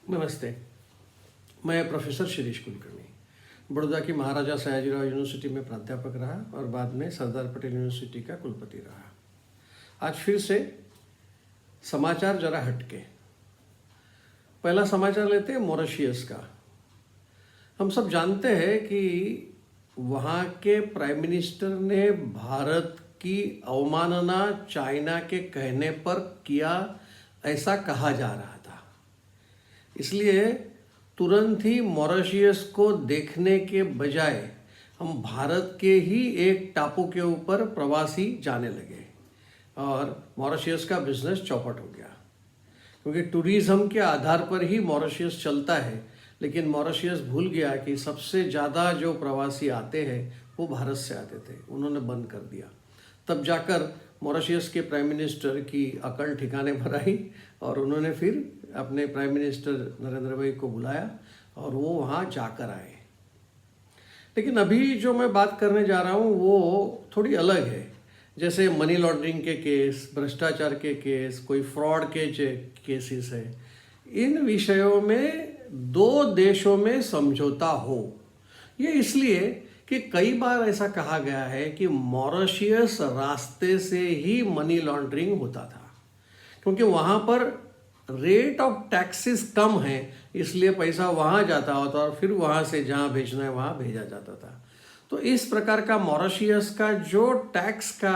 नमस्ते। मैं प्रोफेसर शिरीष कुलकर्णी बड़ौदा की महाराजा सयाजीराव यूनिवर्सिटी में प्राध्यापक रहा और बाद में सरदार पटेल यूनिवर्सिटी का कुलपति रहा। आज फिर से समाचार जरा हटके। पहला समाचार लेते हैं मॉरिशस का। हम सब जानते हैं कि वहाँ के प्राइम मिनिस्टर ने भारत की अवमानना चाइना के कहने पर किया, ऐसा कहा जा रहा था। इसलिए तुरंत ही मॉरिशस को देखने के बजाय हम भारत के ही एक टापू के ऊपर प्रवासी जाने लगे और मॉरिशस का बिजनेस चौपट हो गया, क्योंकि टूरिज्म के आधार पर ही मॉरिशस चलता है। लेकिन मॉरिशस भूल गया कि सबसे ज़्यादा जो प्रवासी आते हैं वो भारत से आते थे, उन्होंने बंद कर दिया। तब जाकर मॉरिशस के प्राइम मिनिस्टर की अकल ठिकाने पर आई और उन्होंने फिर अपने प्राइम मिनिस्टर नरेंद्र भाई को बुलाया और वो वहाँ जाकर आए। लेकिन अभी जो मैं बात करने जा रहा हूँ वो थोड़ी अलग है। जैसे मनी लॉन्ड्रिंग के केस, भ्रष्टाचार के केस, कोई फ्रॉड के केसेस है। इन विषयों में दो देशों में समझौता हो, ये इसलिए कि कई बार ऐसा कहा गया है कि मॉरिशस रास्ते से ही मनी लॉन्ड्रिंग होता था, क्योंकि वहाँ पर रेट ऑफ टैक्सेस कम है, इसलिए पैसा वहाँ जाता होता और फिर वहाँ से जहाँ भेजना है वहाँ भेजा जाता था। तो इस प्रकार का मॉरिशस का जो टैक्स का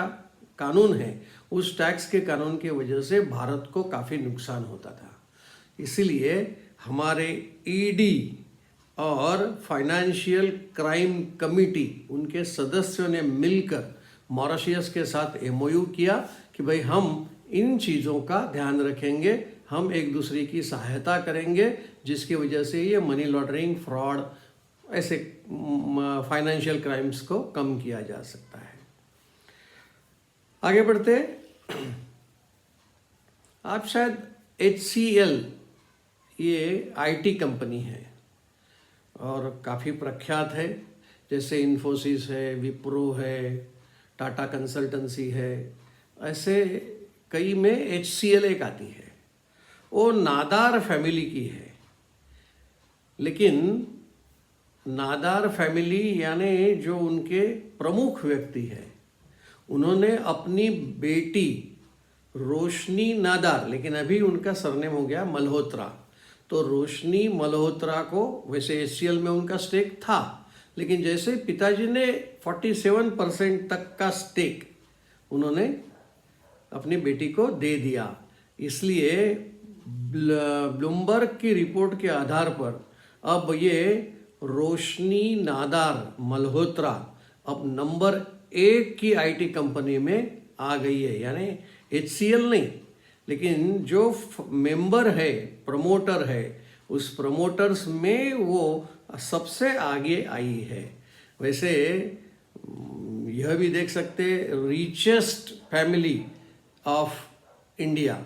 कानून है, उस टैक्स के कानून की वजह से भारत को काफ़ी नुकसान होता था। इसीलिए हमारे ईडी और फाइनेंशियल क्राइम कमेटी, उनके सदस्यों ने मिलकर मॉरिशस के साथ एमओयू किया कि भाई हम इन चीज़ों का ध्यान रखेंगे, हम एक दूसरे की सहायता करेंगे, जिसकी वजह से ये मनी लॉन्ड्रिंग, फ्रॉड, ऐसे फाइनेंशियल क्राइम्स को कम किया जा सकता है। आगे बढ़ते, आप शायद HCL, ये आईटी कंपनी है और काफ़ी प्रख्यात है। जैसे इन्फोसिस है, विप्रो है, टाटा कंसल्टेंसी है, ऐसे कई में HCL एक आती है। वो नादार फैमिली की है। लेकिन नादार फैमिली यानी जो उनके प्रमुख व्यक्ति है, उन्होंने अपनी बेटी रोशनी नादार, लेकिन अभी उनका सरनेम हो गया मल्होत्रा, तो रोशनी मल्होत्रा को, वैसे HCL में उनका स्टेक था, लेकिन जैसे पिताजी ने 47% तक का स्टेक उन्होंने अपनी बेटी को दे दिया। इसलिए ब्लूमबर्ग की रिपोर्ट के आधार पर अब ये रोशनी नादार मल्होत्रा अब नंबर 1 की आईटी कंपनी में आ गई है। यानी HCL नहीं, लेकिन जो मेंबर है, प्रमोटर है, उस प्रमोटर्स में वो सबसे आगे आई है। वैसे यह भी देख सकते, रिचेस्ट फैमिली ऑफ इंडिया,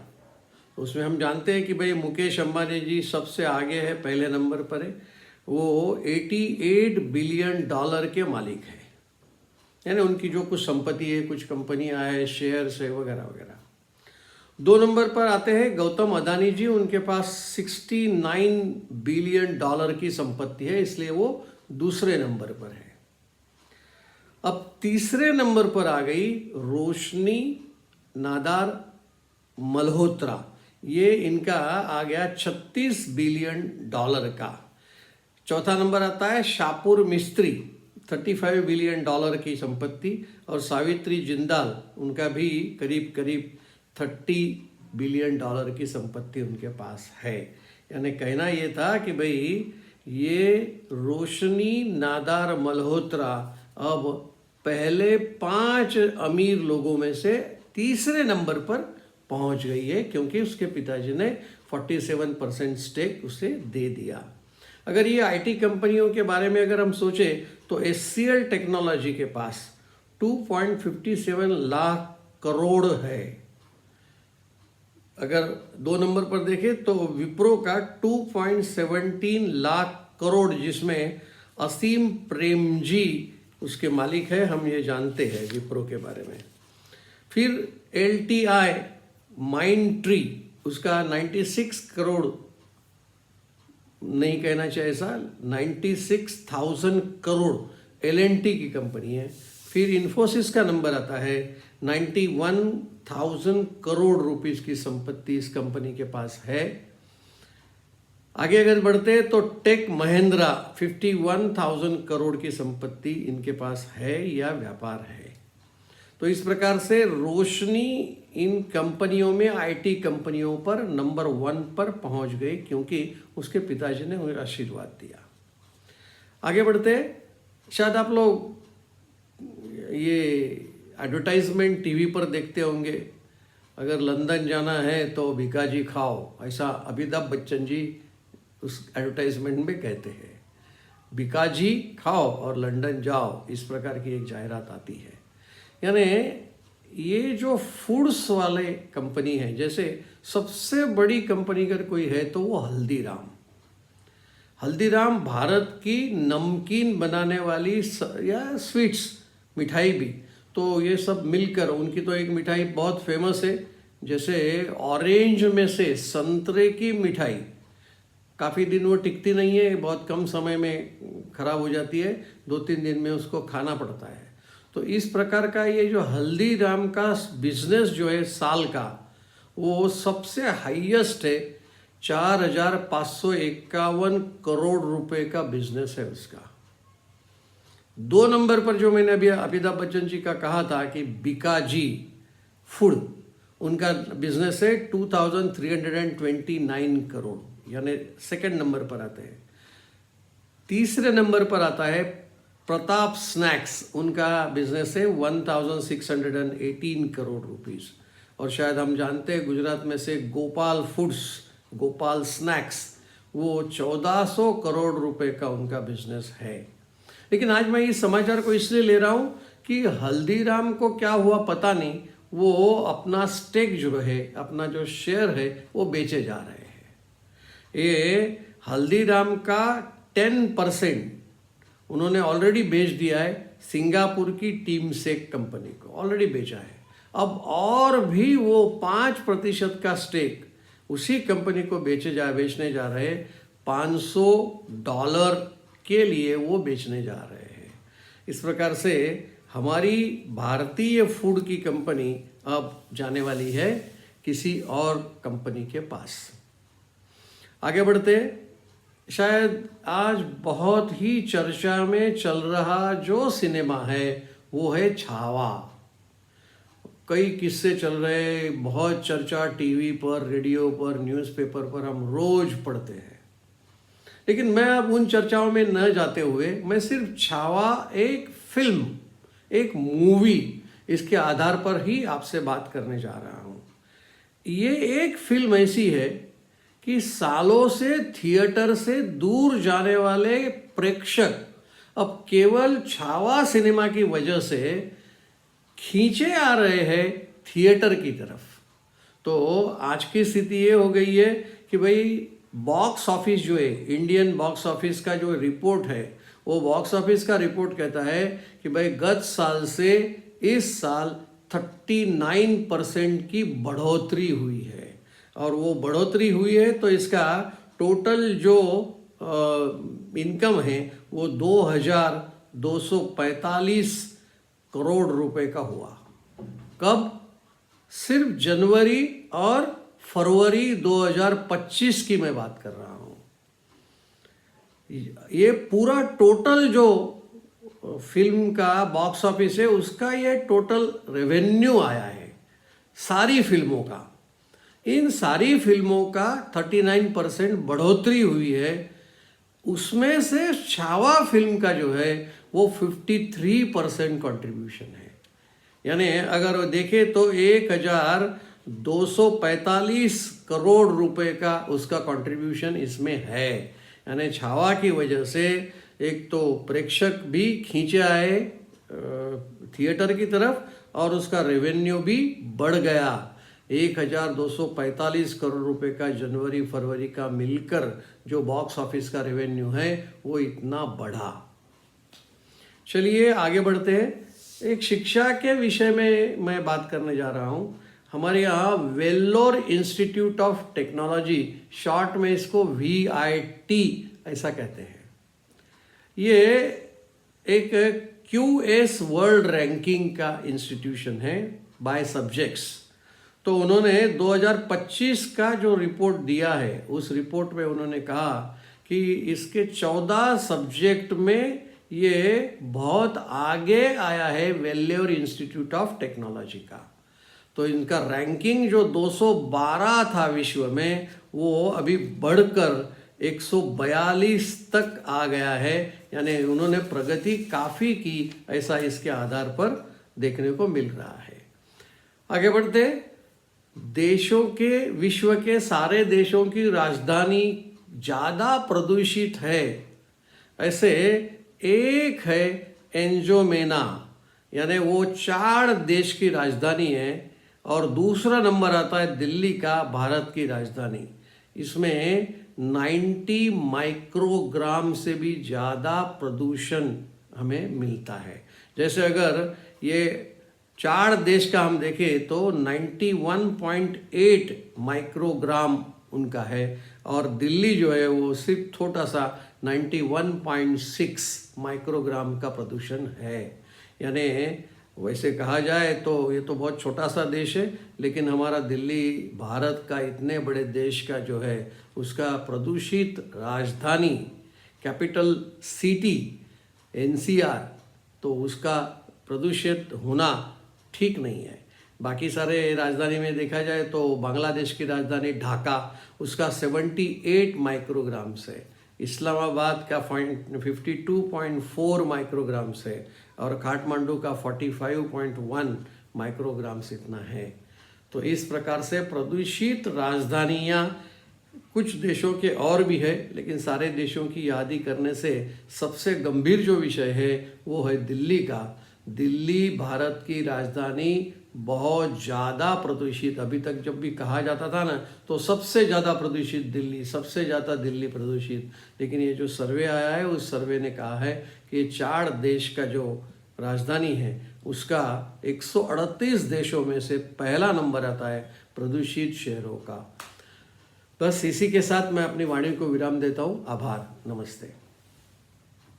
उसमें हम जानते हैं कि भाई मुकेश अंबानी जी सबसे आगे है, पहले नंबर पर है। वो $88 बिलियन के मालिक है, यानी उनकी जो कुछ संपत्ति है, कुछ कंपनियां है, शेयर्स है, वगैरह वगैरह। 2 नंबर पर आते हैं गौतम अदानी जी, उनके पास $69 बिलियन की संपत्ति है, इसलिए वो दूसरे नंबर पर है। अब तीसरे नंबर पर आ गई रोशनी नादार मल्होत्रा, ये इनका आ गया $36 बिलियन का। चौथा नंबर आता है शाहपुर मिस्त्री, $35 बिलियन की संपत्ति, और सावित्री जिंदाल, उनका भी करीब करीब $30 बिलियन की संपत्ति उनके पास है। यानी कहना ये था कि भाई ये रोशनी नादार मल्होत्रा अब पहले 5 अमीर लोगों में से तीसरे नंबर पर पहुंच गई है, क्योंकि उसके पिताजी ने 47% स्टेक उसे दे दिया। अगर ये आईटी कंपनियों के बारे में अगर हम सोचें तो HCL टेक्नोलॉजी के पास 2.57 लाख करोड़ है। अगर 2 नंबर पर देखें तो विप्रो का 2.17 लाख करोड़, जिसमें असीम प्रेमजी उसके मालिक है, हम ये जानते हैं विप्रो के बारे में। फिर LTI माइंड ट्री, उसका 96 करोड़ नहीं कहना चाहिए ऐसा, 96,000 करोड़ L&T की कंपनी है। फिर इन्फोसिस का नंबर आता है 91,000 करोड़ रुपीस की संपत्ति इस कंपनी के पास है। आगे अगर बढ़ते तो टेक महिंद्रा 51,000 करोड़ की संपत्ति इनके पास है या व्यापार है। तो इस प्रकार से रोशनी इन कंपनियों में, आईटी कंपनियों पर नंबर 1 पर पहुंच गई, क्योंकि उसके पिताजी ने उन्हें आशीर्वाद दिया। आगे बढ़ते, शायद आप लोग ये एडवर्टाइजमेंट टीवी पर देखते होंगे, अगर लंदन जाना है तो भिकाजी खाओ, ऐसा अमिताभ बच्चन जी उस एडवर्टाइजमेंट में कहते हैं। भिकाजी खाओ और लंदन जाओ, इस प्रकार की एक जाहिरात आती है। यानी ये जो फूड्स वाले कंपनी है, जैसे सबसे बड़ी कंपनी अगर कोई है तो वो हल्दीराम। हल्दीराम भारत की नमकीन बनाने वाली या स्वीट्स, मिठाई भी, तो ये सब मिलकर उनकी तो एक मिठाई बहुत फेमस है, जैसे ऑरेंज में से संतरे की मिठाई। काफ़ी दिन वो टिकती नहीं है, बहुत कम समय में ख़राब हो जाती है, 2-3 दिन में उसको खाना पड़ता है। तो इस प्रकार का ये जो हल्दीराम का बिजनेस जो है साल का, वो सबसे हाईएस्ट है। 4,551 करोड़ रुपए का बिजनेस है उसका। 2 नंबर पर जो मैंने अभी अमिताभ बच्चन जी का कहा था कि बीकाजी फूड, उनका बिजनेस है 2,329 करोड़, यानी सेकंड नंबर पर आते हैं। तीसरे नंबर पर आता है प्रताप स्नैक्स, उनका बिजनेस है 1,618 करोड़ रुपीस। और शायद हम जानते हैं गुजरात में से गोपाल फूड्स, गोपाल स्नैक्स, वो 1,400 करोड़ रुपए का उनका बिजनेस है। लेकिन आज मैं इस समाचार को इसलिए ले रहा हूँ कि हल्दीराम को क्या हुआ पता नहीं, वो अपना स्टेक जो है, अपना जो शेयर है, वो बेचे जा रहे हैं। ये हल्दीराम का 10% उन्होंने ऑलरेडी बेच दिया है सिंगापुर की टीम सेक कंपनी को, ऑलरेडी बेचा है। अब और भी वो 5% का स्टेक उसी कंपनी को बेचने जा रहे हैं। $500 के लिए वो बेचने जा रहे हैं। इस प्रकार से हमारी भारतीय फूड की कंपनी अब जाने वाली है किसी और कंपनी के पास। आगे बढ़ते, शायद आज बहुत ही चर्चा में चल रहा जो सिनेमा है वो है छावा। कई किस्से चल रहे, बहुत चर्चा टीवी पर, रेडियो पर, न्यूज़पेपर पर हम रोज पढ़ते हैं। लेकिन मैं अब उन चर्चाओं में न जाते हुए मैं सिर्फ छावा एक फिल्म, एक मूवी, इसके आधार पर ही आपसे बात करने जा रहा हूँ। ये एक फिल्म ऐसी है कि सालों से थिएटर से दूर जाने वाले प्रेक्षक अब केवल छावा सिनेमा की वजह से खींचे आ रहे हैं थिएटर की तरफ। तो आज की स्थिति ये हो गई है कि भाई बॉक्स ऑफिस जो है, इंडियन बॉक्स ऑफिस का जो रिपोर्ट है, वो बॉक्स ऑफिस का रिपोर्ट कहता है कि भाई गत साल से इस साल 39% की बढ़ोतरी हुई है। और वो बढ़ोतरी हुई है तो इसका टोटल जो इनकम है वो 2,245 करोड़ रुपए का हुआ। कब? सिर्फ जनवरी और फरवरी 2025 की मैं बात कर रहा हूँ। ये पूरा टोटल जो फिल्म का बॉक्स ऑफिस है उसका ये टोटल रेवेन्यू आया है सारी फिल्मों का। इन सारी फिल्मों का 39% बढ़ोतरी हुई है। उसमें से छावा फिल्म का जो है वो 53% कंट्रीब्यूशन है। यानी अगर देखें तो 1,245 करोड़ रुपए का उसका कंट्रीब्यूशन इसमें है। यानी छावा की वजह से एक तो प्रेक्षक भी खींचे आए थिएटर की तरफ और उसका रेवेन्यू भी बढ़ गया। 1,245 करोड़ रुपए का जनवरी फरवरी का मिलकर जो बॉक्स ऑफिस का रेवेन्यू है वो इतना बढ़ा। चलिए आगे बढ़ते हैं। एक शिक्षा के विषय में मैं बात करने जा रहा हूँ। हमारे यहाँ Vellore institute of technology, short में इसको VIT ऐसा कहते हैं, ये एक QS वर्ल्ड रैंकिंग का इंस्टीट्यूशन है बाय सब्जेक्ट्स। तो उन्होंने 2025 का जो रिपोर्ट दिया है, उस रिपोर्ट में उन्होंने कहा कि इसके 14 सब्जेक्ट में ये बहुत आगे आया है वेल्लोर इंस्टीट्यूट ऑफ टेक्नोलॉजी का। तो इनका रैंकिंग जो 212 था विश्व में, वो अभी बढ़कर 142 तक आ गया है। यानी उन्होंने प्रगति काफ़ी की, ऐसा इसके आधार पर देखने को मिल रहा है। आगे बढ़ते, देशों के, विश्व के सारे देशों की राजधानी ज़्यादा प्रदूषित है, ऐसे एक है एंजोमेना, यानी वो 4 देश की राजधानी है। और दूसरा नंबर आता है दिल्ली का, भारत की राजधानी। इसमें 90 माइक्रोग्राम से भी ज़्यादा प्रदूषण हमें मिलता है। जैसे अगर ये 4 देश का हम देखें तो 91.8 माइक्रोग्राम उनका है, और दिल्ली जो है वो सिर्फ छोटा सा 91.6 माइक्रोग्राम का प्रदूषण है। यानी वैसे कहा जाए तो ये तो बहुत छोटा सा देश है, लेकिन हमारा दिल्ली भारत का इतने बड़े देश का जो है उसका प्रदूषित राजधानी, कैपिटल सिटी NCR, तो उसका प्रदूषित होना ठीक नहीं है। बाकी सारे राजधानी में देखा जाए तो बांग्लादेश की राजधानी ढाका, उसका 78 माइक्रोग्राम से, इस्लामाबाद का 52.4 माइक्रोग्राम से, और काठमांडू का 45.1 माइक्रोग्राम से इतना है। तो इस प्रकार से प्रदूषित राजधानियाँ कुछ देशों के और भी है, लेकिन सारे देशों की यादी करने से सबसे गंभीर जो विषय है वो है दिल्ली का। दिल्ली भारत की राजधानी बहुत ज़्यादा प्रदूषित, अभी तक जब भी कहा जाता था ना तो सबसे ज़्यादा प्रदूषित दिल्ली, सबसे ज़्यादा दिल्ली प्रदूषित। लेकिन ये जो सर्वे आया है, उस सर्वे ने कहा है कि 4 देश का जो राजधानी है उसका 138 देशों में से पहला नंबर आता है प्रदूषित शहरों का। बस इसी के साथ मैं अपनी वाणी को विराम देता हूँ। आभार, नमस्ते।